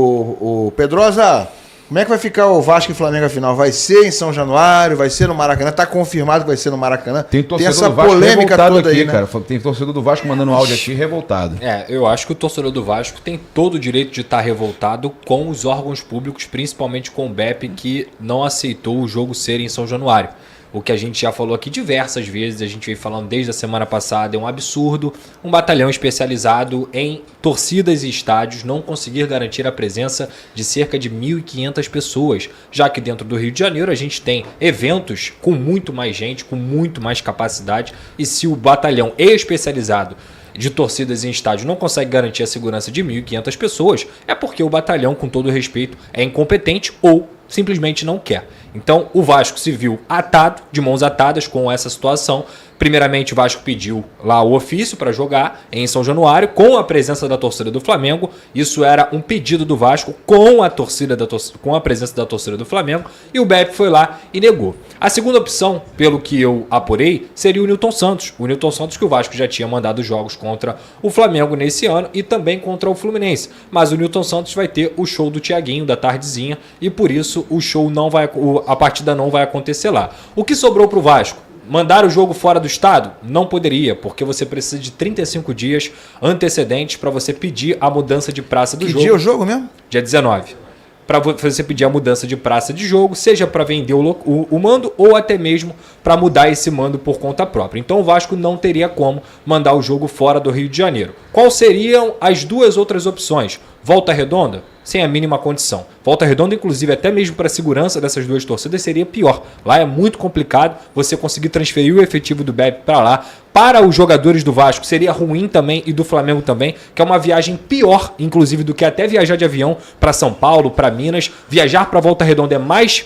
O Pedrosa, como é que vai ficar o Vasco e Flamengo a final? Vai ser em São Januário? Vai ser no Maracanã? Tá confirmado que vai ser no Maracanã? Tem torcedor essa do Vasco polêmica revoltado toda aqui, aí, né? cara. Tem torcedor do Vasco mandando um áudio aqui revoltado. Eu acho que o torcedor do Vasco tem todo o direito de estar revoltado com os órgãos públicos, principalmente com o BEP, que não aceitou o jogo ser em São Januário. O que a gente já falou aqui diversas vezes, a gente veio falando desde a semana passada, é um absurdo um batalhão especializado em torcidas e estádios não conseguir garantir a presença de cerca de 1.500 pessoas, já que dentro do Rio de Janeiro a gente tem eventos com muito mais gente, com muito mais capacidade, e se o batalhão especializado de torcidas em estádio não consegue garantir a segurança de 1.500 pessoas, é porque o batalhão, com todo respeito, é incompetente ou simplesmente não quer. Então o Vasco se viu atado, de mãos atadas com essa situação. Primeiramente o Vasco pediu lá o ofício para jogar em São Januário com a presença da torcida do Flamengo. Isso era um pedido do Vasco com a presença da torcida do Flamengo, e o BEP foi lá e negou. A segunda opção, pelo que eu apurei, seria o Nilton Santos. O Nilton Santos, que o Vasco já tinha mandado jogos contra o Flamengo nesse ano e também contra o Fluminense. Mas o Nilton Santos vai ter o show do Thiaguinho da tardezinha e por isso a partida não vai acontecer lá. O que sobrou para o Vasco? Mandar o jogo fora do estado? Não poderia, porque você precisa de 35 dias antecedentes para você pedir a mudança de praça do jogo. Que dia é o jogo mesmo? Dia 19. Para você pedir a mudança de praça de jogo, seja para vender o mando ou até mesmo para mudar esse mando por conta própria. Então o Vasco não teria como mandar o jogo fora do Rio de Janeiro. Quais seriam as duas outras opções? Volta Redonda? Sem a mínima condição. Volta Redonda, inclusive, até mesmo para a segurança dessas duas torcidas, seria pior. Lá é muito complicado você conseguir transferir o efetivo do BEP para lá. Para os jogadores do Vasco, seria ruim também, e do Flamengo também, que é uma viagem pior, inclusive, do que até viajar de avião para São Paulo, para Minas. Viajar para Volta Redonda é mais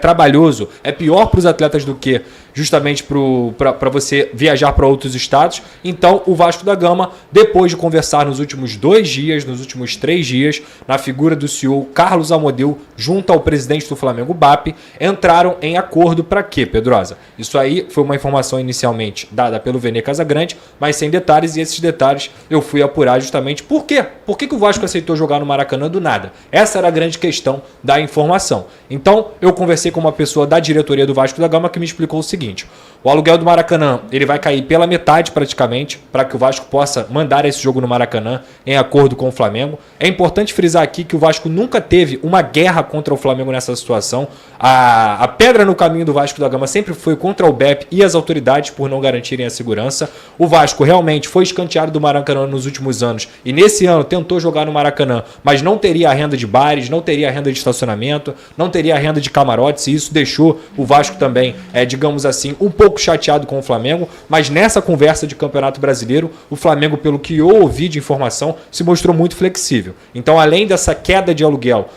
trabalhoso, é pior para os atletas do que justamente para você viajar para outros estados. Então o Vasco da Gama, depois de conversar nos últimos 2 dias, nos últimos 3 dias, na figura do CEO Carlos Amodeu, junto ao presidente do Flamengo, BAP, entraram em acordo para quê, Pedrosa? Isso aí foi uma informação inicialmente dada pelo Vene Casagrande, mas sem detalhes, e esses detalhes eu fui apurar justamente por quê? Por que o Vasco aceitou jogar no Maracanã do nada? Essa era a grande questão da informação. Então eu conversei com uma pessoa da diretoria do Vasco da Gama que me explicou o seguinte: o aluguel do Maracanã ele vai cair pela metade praticamente para que o Vasco possa mandar esse jogo no Maracanã em acordo com o Flamengo. É importante frisar aqui que o Vasco nunca teve uma guerra contra o Flamengo nessa situação. A pedra no caminho do Vasco da Gama sempre foi contra o BEP e as autoridades por não garantirem a segurança. O Vasco realmente foi escanteado do Maracanã nos últimos anos e nesse ano tentou jogar no Maracanã, mas não teria a renda de bares, não teria a renda de estacionamento, não teria a renda de camarotes, e isso deixou o Vasco também, digamos assim, um pouco chateado com o Flamengo. Mas nessa conversa de Campeonato Brasileiro, o Flamengo, pelo que eu ouvi de informação, se mostrou muito flexível. Então, além dessa queda de aluguel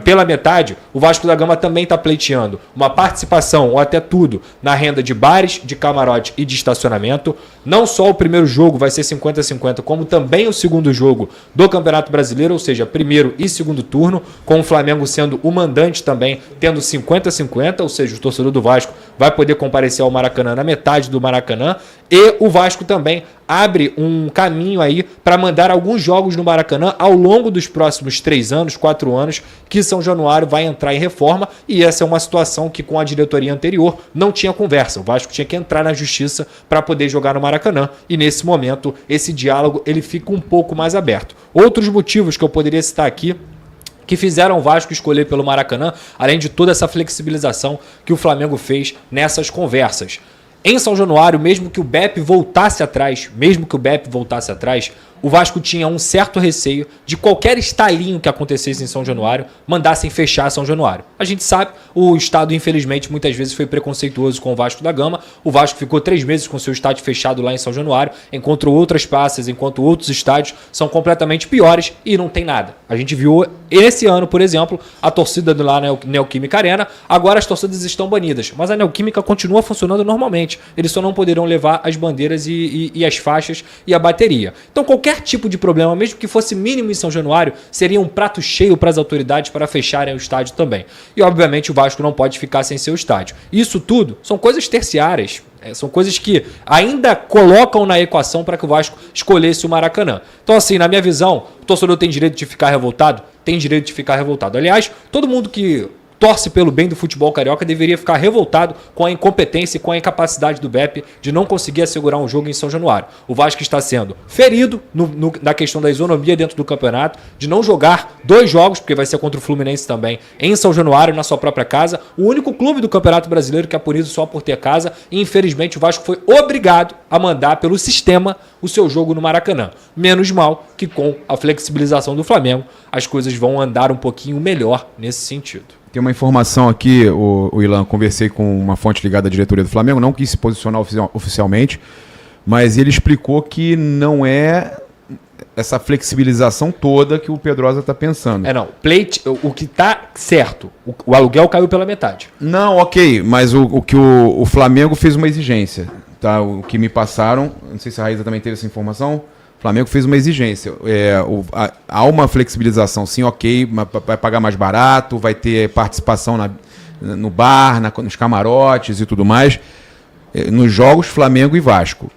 pela metade, o Vasco da Gama também está pleiteando uma participação ou até tudo na renda de bares, de camarote e de estacionamento. Não só o primeiro jogo vai ser 50-50, como também o segundo jogo do Campeonato Brasileiro, ou seja, primeiro e segundo turno, com o Flamengo sendo o mandante também, tendo 50-50, ou seja, o torcedor do Vasco vai poder comparecer ao Maracanã na metade do Maracanã, e o Vasco também abre um caminho aí para mandar alguns jogos no Maracanã ao longo dos próximos 3 anos, 4 anos, que São Januário vai entrar em reforma, e essa é uma situação que com a diretoria anterior não tinha conversa. O Vasco tinha que entrar na justiça para poder jogar no Maracanã, e nesse momento esse diálogo ele fica um pouco mais aberto. Outros motivos que eu poderia citar aqui que fizeram o Vasco escolher pelo Maracanã, além de toda essa flexibilização que o Flamengo fez nessas conversas. Em São Januário, mesmo que o BEP voltasse atrás, o Vasco tinha um certo receio de qualquer estalinho que acontecesse em São Januário mandassem fechar São Januário. A gente sabe, o Estado, infelizmente, muitas vezes foi preconceituoso com o Vasco da Gama. O Vasco ficou 3 meses com seu estádio fechado lá em São Januário, enquanto outras praças, enquanto outros estádios são completamente piores e não tem nada. A gente viu esse ano, por exemplo, a torcida lá na Neoquímica Arena. Agora as torcidas estão banidas, mas a Neoquímica continua funcionando normalmente. Eles só não poderão levar as bandeiras e as faixas e a bateria. Então qualquer qualquer tipo de problema, mesmo que fosse mínimo em São Januário, seria um prato cheio para as autoridades para fecharem o estádio também. E, obviamente, o Vasco não pode ficar sem seu estádio. Isso tudo são coisas terciárias. São coisas que ainda colocam na equação para que o Vasco escolhesse o Maracanã. Então, assim, na minha visão, o torcedor tem direito de ficar revoltado? Tem direito de ficar revoltado. Aliás, todo mundo que torce pelo bem do futebol carioca deveria ficar revoltado com a incompetência e com a incapacidade do BEP de não conseguir assegurar um jogo em São Januário. O Vasco está sendo ferido na questão da isonomia dentro do campeonato, de não jogar 2 jogos, porque vai ser contra o Fluminense também, em São Januário, na sua própria casa. O único clube do Campeonato Brasileiro que é punido só por ter casa. E, infelizmente, o Vasco foi obrigado a mandar pelo sistema o seu jogo no Maracanã. Menos mal que com a flexibilização do Flamengo, as coisas vão andar um pouquinho melhor nesse sentido. Tem uma informação aqui, o Ilan, conversei com uma fonte ligada à diretoria do Flamengo, não quis se posicionar oficialmente, mas ele explicou que não é essa flexibilização toda que o Pedrosa está pensando. Não. O que está certo, o aluguel caiu pela metade. Não, ok, mas o que o Flamengo fez uma exigência, tá? O que me passaram, não sei se a Raíza também teve essa informação, o Flamengo fez uma exigência. Há uma flexibilização, sim, ok, vai pagar mais barato, vai ter participação no bar, nos camarotes e tudo mais. Nos jogos Flamengo e Vasco.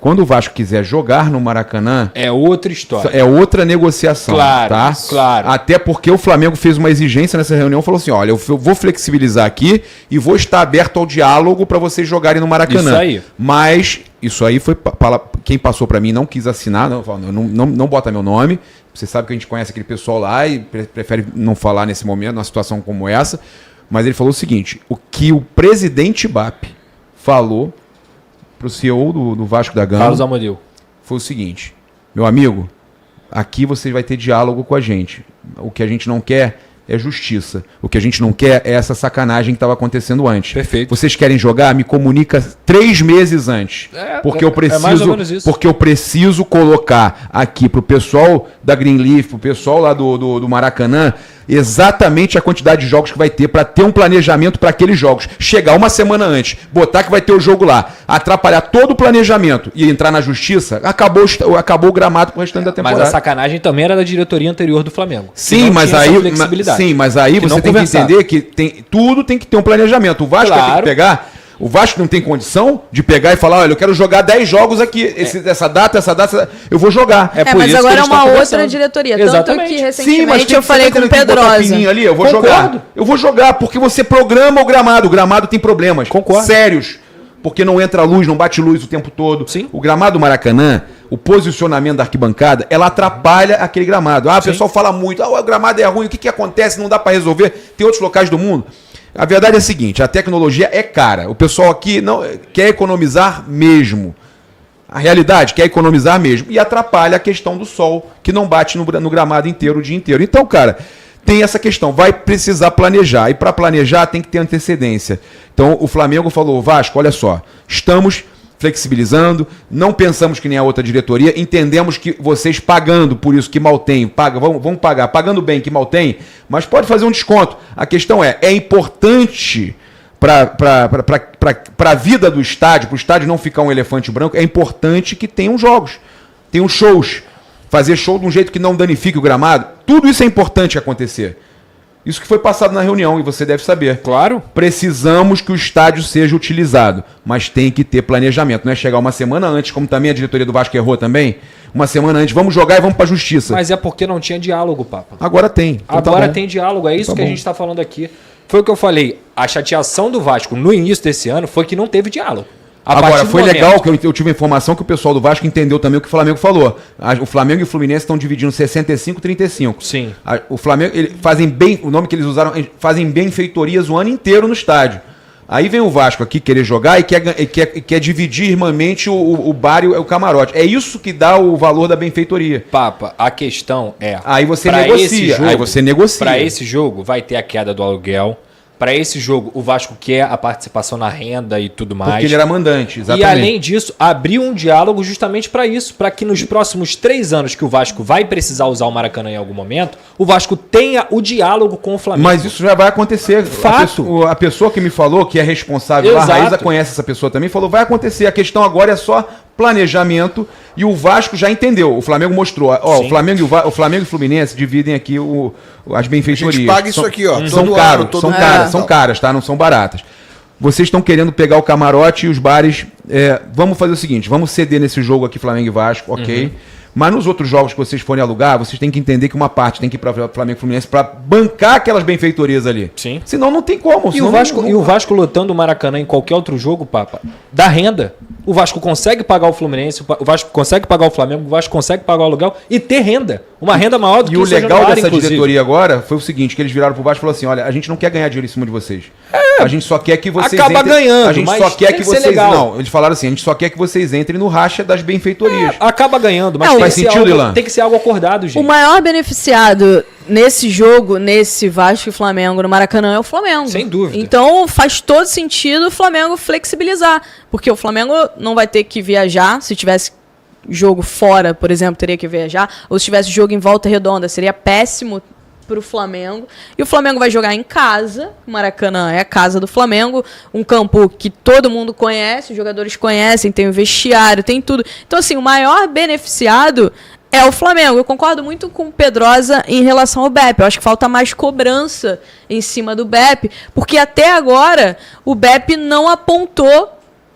Quando o Vasco quiser jogar no Maracanã... É outra história. É outra negociação. Claro, tá? Claro. Até porque o Flamengo fez uma exigência nessa reunião, falou assim, olha, eu vou flexibilizar aqui e vou estar aberto ao diálogo para vocês jogarem no Maracanã. Isso aí. Mas isso aí foi... Quem passou para mim não quis assinar, não bota meu nome. Você sabe que a gente conhece aquele pessoal lá e prefere não falar nesse momento, numa situação como essa. Mas ele falou o seguinte, o que o presidente BAP falou para o CEO do Vasco da Gama, Carlos Amodio, foi o seguinte, meu amigo, aqui você vai ter diálogo com a gente. O que a gente não quer é justiça. O que a gente não quer é essa sacanagem que estava acontecendo antes. Perfeito. Vocês querem jogar? Me comunica 3 meses antes. Porque eu preciso, mais ou menos isso. porque eu preciso colocar aqui pro pessoal da Greenleaf, pro pessoal lá do Maracanã, exatamente a quantidade de jogos que vai ter para ter um planejamento para aqueles jogos. Chegar uma semana antes, botar que vai ter o jogo lá, atrapalhar todo o planejamento e entrar na justiça, acabou o gramado pro restante da temporada. Mas a sacanagem também era da diretoria anterior do Flamengo. Sim, mas aí você tem que entender que tudo tem que ter um planejamento. O Vasco tem que pegar... O Vasco não tem condição de pegar e falar, olha, eu quero jogar 10 jogos aqui, essa data, eu vou jogar. Mas agora é uma outra diretoria. Exatamente. Tanto que recentemente eu falei com o Pedrosa. Ali, eu vou jogar. Eu vou jogar, porque você programa o gramado. O gramado tem problemas. Concordo. Sérios. Porque não entra luz, não bate luz o tempo todo. Sim. O gramado do Maracanã, o posicionamento da arquibancada, ela atrapalha aquele gramado. O pessoal fala muito, o gramado é ruim, o que acontece? Não dá para resolver. Tem outros locais do mundo. A verdade é a seguinte, a tecnologia é cara. O pessoal aqui não quer economizar mesmo. A realidade quer economizar mesmo. E atrapalha a questão do sol, que não bate no gramado inteiro o dia inteiro. Então, cara, tem essa questão. Vai precisar planejar. E para planejar tem que ter antecedência. Então, o Flamengo falou, Vasco, olha só, estamos flexibilizando, não pensamos que nem a outra diretoria, entendemos que vocês pagando por isso que mal tem, vamos pagar, pagando bem que mal tem, mas pode fazer um desconto. A questão é importante para a vida do estádio, para o estádio não ficar um elefante branco, é importante que tenham jogos, tenham shows, fazer show de um jeito que não danifique o gramado, tudo isso é importante acontecer. Isso que foi passado na reunião, e você deve saber. Claro. Precisamos que o estádio seja utilizado, mas tem que ter planejamento. Não é chegar uma semana antes, como também a diretoria do Vasco errou também. Uma semana antes, vamos jogar e vamos para a justiça. Mas é porque não tinha diálogo, Papa. Agora tem. Então agora tem diálogo, é isso que a gente está falando aqui. Foi o que eu falei. A chateação do Vasco no início desse ano foi que não teve diálogo. Agora, foi legal que eu tive a informação que o pessoal do Vasco entendeu também o que o Flamengo falou. O Flamengo e o Fluminense estão dividindo 65-35. Sim. O Flamengo, fazem bem, o nome que eles usaram, fazem benfeitorias o ano inteiro no estádio. Aí vem o Vasco aqui querer jogar e quer dividir irmãmente o bar e o camarote. É isso que dá o valor da benfeitoria. Papa, a questão é... Aí você negocia. Para esse jogo vai ter a queda do aluguel. Para esse jogo, o Vasco quer a participação na renda e tudo mais. Porque ele era mandante, exatamente. E além disso, abriu um diálogo justamente para isso, para que nos próximos 3 anos que o Vasco vai precisar usar o Maracanã em algum momento, o Vasco tenha o diálogo com o Flamengo. Mas isso já vai acontecer. Fato. A pessoa que me falou, que é responsável, a Raíza conhece essa pessoa também, falou, vai acontecer. A questão agora é só planejamento e o Vasco já entendeu. O Flamengo mostrou. Ó, o Flamengo e o Fluminense dividem aqui as benfeitorias. A gente paga isso aqui, ó. São caros, são caras, tá? Não são baratas. Vocês estão querendo pegar o camarote e os bares. Vamos fazer o seguinte: vamos ceder nesse jogo aqui, Flamengo e Vasco, ok? Mas nos outros jogos que vocês forem alugar, vocês têm que entender que uma parte tem que ir para Flamengo e Fluminense para bancar aquelas benfeitorias ali. Sim. Senão não tem como. E o Vasco lotando o Maracanã em qualquer outro jogo, Papa, dá renda. O Vasco consegue pagar o Fluminense, o Vasco consegue pagar o Flamengo, o Vasco consegue pagar o aluguel e ter renda. Uma renda maior do que o legal dessa inclusive. diretoria agora foi o seguinte, que eles viraram pro Vasco e falaram assim, olha, a gente não quer ganhar dinheiro em cima de vocês. A gente só quer que vocês acaba ganhando, a gente mas só quer tem que que ser vocês legal. não, eles falaram assim, a gente só quer que vocês entrem no racha das benfeitorias. Acaba ganhando, mas faz sentido, Ilan? Tem que ser algo acordado, gente. O maior beneficiado nesse jogo, nesse Vasco e Flamengo no Maracanã é o Flamengo. Sem dúvida. Então faz todo sentido o Flamengo flexibilizar. Porque o Flamengo não vai ter que viajar. Se tivesse jogo fora, por exemplo, teria que viajar. Ou se tivesse jogo em Volta Redonda, seria péssimo pro Flamengo. E o Flamengo vai jogar em casa. O Maracanã é a casa do Flamengo. Um campo que todo mundo conhece, os jogadores conhecem, tem o vestiário, tem tudo. Então, assim, o maior beneficiado é o Flamengo. Eu concordo muito com o Pedrosa em relação ao BEP. Eu acho que falta mais cobrança em cima do BEP, porque até agora o BEP não apontou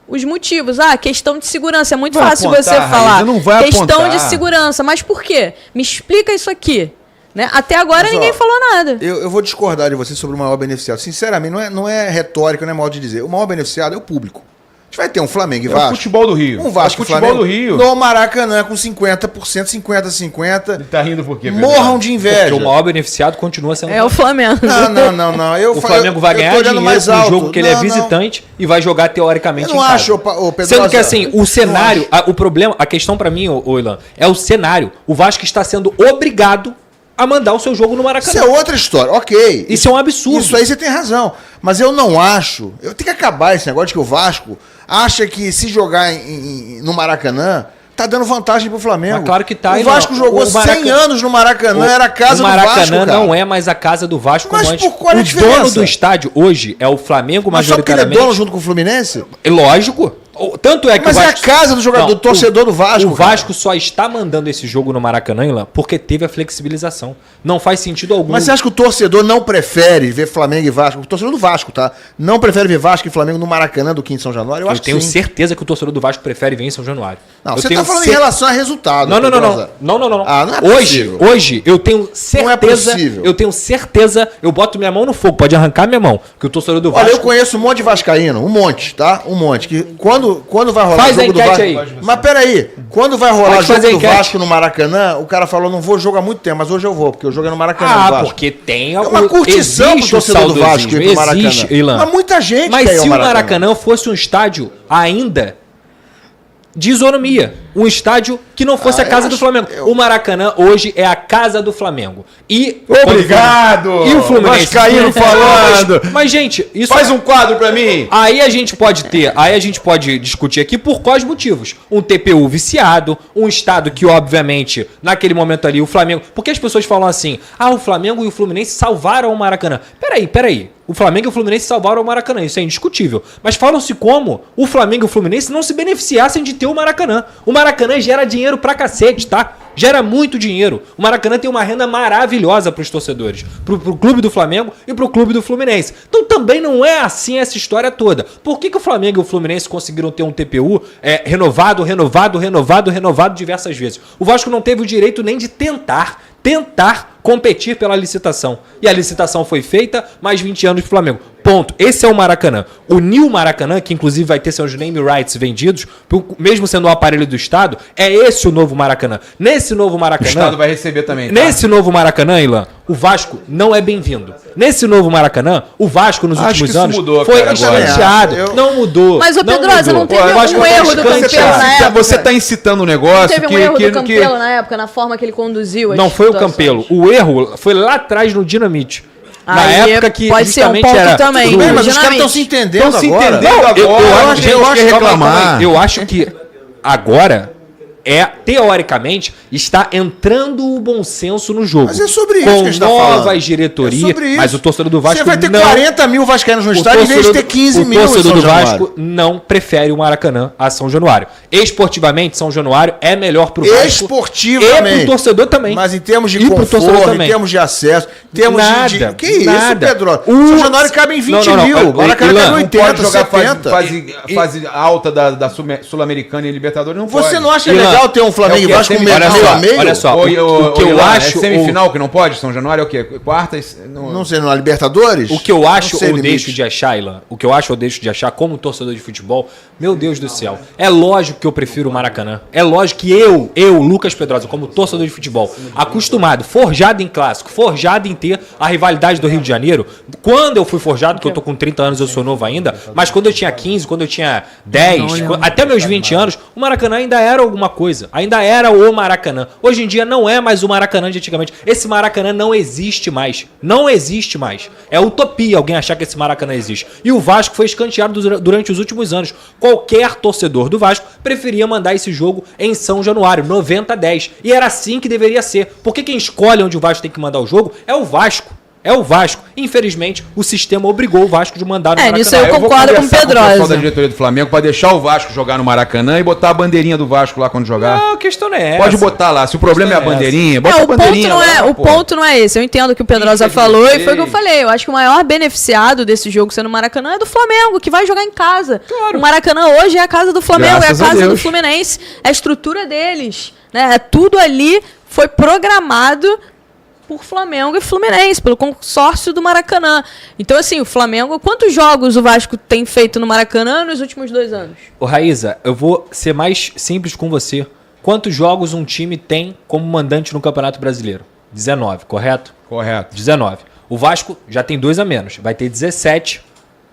os motivos. Questão de segurança. É muito fácil apontar, você falar. Raíssa, não vai questão apontar. de segurança. Mas por quê? Me explica isso aqui. Né? Até agora Mas, ninguém falou nada. Eu vou discordar de você sobre o maior beneficiado. Sinceramente, não é retórica, não é modo de dizer. O maior beneficiado é o público. A gente vai ter um Flamengo e Vasco. O futebol do Rio. Um Vasco e futebol Flamengo do Rio. no Maracanã com 50%, 50-50. Ele tá rindo por quê? Morram de inveja. Porque o maior beneficiado continua sendo É o Flamengo. Não. O Flamengo vai ganhar dinheiro mais no alto. jogo que ele é visitante e vai jogar teoricamente Eu não em casa. acho, ô Pedro. Sendo que assim, o cenário, o problema, a questão pra mim, ô Ilan, é o cenário. O Vasco está sendo obrigado a mandar o seu jogo no Maracanã. Isso é outra história, ok. Isso é um absurdo. Isso aí você tem razão. Mas eu não acho. Eu tenho que acabar esse negócio de que o Vasco acha que se jogar no Maracanã, tá dando vantagem pro Flamengo. Mas claro que tá. O Vasco jogou 100 anos no Maracanã, era a casa do Vasco. O Maracanã não é mais a casa do Vasco como Mas antes. por qual é a diferença? O dono do estádio hoje é o Flamengo, Mas só porque ele é majoritariamente. dono junto com o Fluminense? É lógico. Tanto é que Mas o é Vasco... a casa do jogador, do torcedor do Vasco. O Vasco só está mandando esse jogo no Maracanã, Ilan, porque teve a flexibilização. Não faz sentido algum. Mas você acha que o torcedor não prefere ver Flamengo e Vasco? O torcedor do Vasco, tá? Não prefere ver Vasco e Flamengo no Maracanã do que em São Januário? Eu acho que tenho sim. certeza que o torcedor do Vasco prefere ver em São Januário. Não, você tá falando em relação a resultado. Não. Pedrosa. Não. Ah, não é possível. Hoje, eu tenho certeza. Não é possível. Eu tenho certeza, eu boto minha mão no fogo, pode arrancar minha mão, que o torcedor do Vasco. Olha, eu conheço um monte de vascaíno, um monte, tá? Um monte. Que quando vai rolar Faz o jogo a enquete do Vasco... aí. Mas peraí, quando vai rolar o Pode jogo fazer do enquete. Vasco no Maracanã, o cara falou, não vou jogar muito tempo, mas hoje eu vou, porque o jogo é no Maracanã do Vasco. Porque tem uma curtição pro existe torcedor do Vasco saudosismo, ir pro Maracanã. existe, Ilan. Mas muita gente Mas quer ir ao se o Maracanã. Maracanã fosse um estádio ainda de isonomia, um estádio que não fosse a casa do Flamengo. O Maracanã hoje é a casa do Flamengo. E Obrigado! E o Fluminense Vascaíno falando! Mas gente, isso Faz um quadro pra mim! Aí a gente pode discutir aqui por quais motivos. Um TPU viciado, um estado que, obviamente, naquele momento ali, o Flamengo... Porque as pessoas falam assim, o Flamengo e o Fluminense salvaram o Maracanã. Peraí. O Flamengo e o Fluminense salvaram o Maracanã, isso é indiscutível. Mas falam-se como o Flamengo e o Fluminense não se beneficiassem de ter o Maracanã. O Maracanã gera dinheiro pra cacete, tá? Gera muito dinheiro. O Maracanã tem uma renda maravilhosa pros torcedores. Pro clube do Flamengo e pro clube do Fluminense. Então também não é assim essa história toda. Por que o Flamengo e o Fluminense conseguiram ter um TPU renovado diversas vezes? O Vasco não teve o direito nem de tentar competir pela licitação. E a licitação foi feita, mais 20 anos pro Flamengo. Ponto. Esse é o Maracanã. O New Maracanã, que inclusive vai ter seus name rights vendidos, mesmo sendo um aparelho do Estado, é esse o novo Maracanã. Nesse novo Maracanã... O Estado vai receber também, tá? Nesse novo Maracanã, Ilan, o Vasco não é bem-vindo. Nesse novo Maracanã, o Vasco nos últimos anos mudou, foi cara, escanteado. Não mudou. Mas, ô Pedrosa, não teve Eu acho um que erro do Campelo na época? Você tá incitando um negócio Teve um erro do Campelo na época, na forma que ele conduziu as Não foi o situações. Campelo. O erro foi lá atrás no Dinamite. Na Aí época que pode ser um justamente ponto era... também. Tudo bem, mas os Dinamite. caras estão se entendendo Estão se agora. entendendo agora. Eu a acho gente quer reclamar. Eu acho que agora teoricamente, está entrando o bom senso no jogo. Mas é sobre isso que a gente tá com falando. novas diretorias, É sobre isso. mas o torcedor do Vasco Você vai ter não... 40 mil vascaínos no estádio em vez de ter 15 mil O em torcedor São do Januário. Vasco não prefere o Maracanã a São Januário. Esportivamente, São Januário é melhor pro Vasco. Esportivamente. E pro torcedor também. Mas em termos de E pro torcedor conforto, em também. termos de acesso, em termos de... Nada, Que isso, nada. Pedro? O- São Januário cabe em 20 mil. O Maracanã Ilan, cabe em Não 80, pode jogar 70. fase alta da Sul-Americana e Libertadores, não pode. Você não acha Ilan, legal ter um Flamengo é o e que? Vasco É meio semifinal? a meio? Olha só, o que eu acho... É semifinal que não pode? São Januário é o quê? Quartas? Não sei, na Libertadores? O que eu acho Não sei ou limite. deixo de achar, Ilan, o que eu acho ou deixo de achar como torcedor de futebol, meu Deus do céu, é lógico que eu prefiro o Maracanã. É lógico que eu, Lucas Pedrosa, como torcedor de futebol, acostumado, forjado em clássico, forjado em ter a rivalidade do Rio de Janeiro, quando eu fui forjado, que eu tô com 30 anos, eu sou novo ainda, mas quando eu tinha 15, quando eu tinha 10, até meus 20 anos, o Maracanã ainda era alguma coisa, ainda era o Maracanã. Hoje em dia não é mais o Maracanã de antigamente. Esse Maracanã não existe mais. Não existe mais. É utopia alguém achar que esse Maracanã existe. E o Vasco foi escanteado durante os últimos anos. Qualquer torcedor do Vasco preferia mandar esse jogo em São Januário, 90-10. E era assim que deveria ser. Porque quem escolhe onde o Vasco tem que mandar o jogo é o Vasco. É o Vasco. Infelizmente, o sistema obrigou o Vasco de mandar no Maracanã. Nisso eu concordo com o o pessoal da Pedrosa. diretoria do Flamengo pra deixar o Vasco jogar no Maracanã e botar a bandeirinha do Vasco lá quando jogar. Não, a questão não é essa. Pode botar lá. Se o problema é a bandeirinha, bota a O ponto, bandeirinha não lá. é, o pô. ponto não é esse. Eu entendo o que o Pedrosa falou e foi o que eu falei. Eu acho que o maior beneficiado desse jogo sendo o Maracanã é do Flamengo, que vai jogar em casa. O Maracanã hoje é a casa do Flamengo, Graças é a a casa do Deus. Fluminense, é a estrutura deles. Né? Tudo ali foi programado por Flamengo e Fluminense, pelo consórcio do Maracanã. Então, assim, o Flamengo... Quantos jogos o Vasco tem feito no Maracanã nos últimos 2 anos? Ô, Raíza, eu vou ser mais simples com você. Quantos jogos um time tem como mandante no Campeonato Brasileiro? 19, correto? Correto. 19. O Vasco já tem 2 a menos. Vai ter 17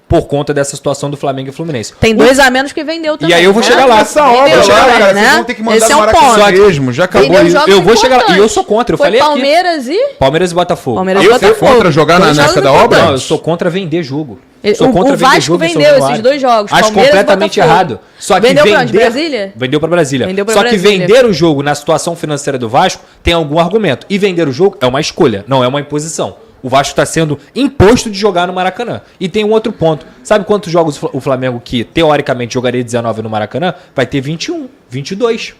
por conta dessa situação do Flamengo e Fluminense. Tem 2 a menos que vendeu também. E aí eu vou chegar lá. Essa obra Vendeu lá, também, cara, né? vocês vão ter que mandar Esse no é um Maracanã ponto. mesmo. Já acabou Vendeu isso. jogos Eu vou chegar lá. E eu importantes. sou contra. Eu Foi falei aqui. Palmeiras e... Palmeiras e Botafogo. Palmeiras e Eu fui Botafogo. contra jogar na Dois época jogos da obra? importantes. Não, eu sou contra vender jogo. Ele- Sou o contra vender Vasco jogo em São vendeu Januário. esses 2 jogos, Acho Palmeiras e completamente Botafogo. errado. Só que Vendeu pra vender... onde? Brasília? Vendeu pra Brasília. Vendeu pra Só Brasília. que vender o jogo na situação financeira do Vasco tem algum argumento. E vender o jogo é uma escolha, não é uma imposição. O Vasco está sendo imposto de jogar no Maracanã. E tem um outro ponto. Sabe quantos jogos o Flamengo, que teoricamente jogaria 19 no Maracanã, vai ter 21, 22.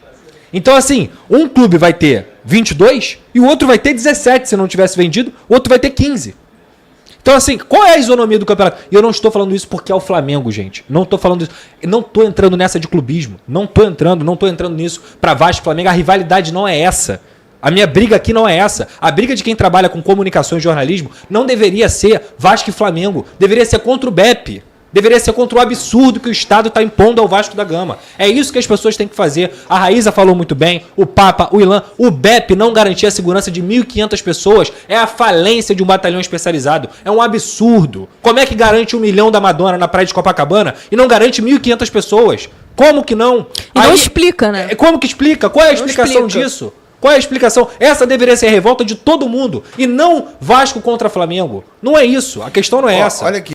Então, assim, um clube vai ter 22 e o outro vai ter 17 se não tivesse vendido, o outro vai ter 15. Então, assim, qual é a isonomia do campeonato? E eu não estou falando isso porque é o Flamengo, gente. Não estou falando isso. Não estou entrando nessa de clubismo. Não estou entrando nisso para Vasco e Flamengo. A rivalidade não é essa. A minha briga aqui não é essa. A briga de quem trabalha com comunicação e jornalismo não deveria ser Vasco e Flamengo. Deveria ser contra o BEP. Deveria ser contra o absurdo que o Estado está impondo ao Vasco da Gama. É isso que as pessoas têm que fazer. A Raíza falou muito bem, o Papa, o Ilan. O BEP não garantia a segurança de 1.500 pessoas. É a falência de um batalhão especializado. É um absurdo. Como é que garante 1 milhão da Madonna na praia de Copacabana e não garante 1.500 pessoas? Como que não? E não explica, né? Como que explica? Qual é a Não explicação explica. disso? Qual é a explicação? Essa deveria ser a revolta de todo mundo. E não Vasco contra Flamengo. Não é isso. A questão não é essa. Olha aqui.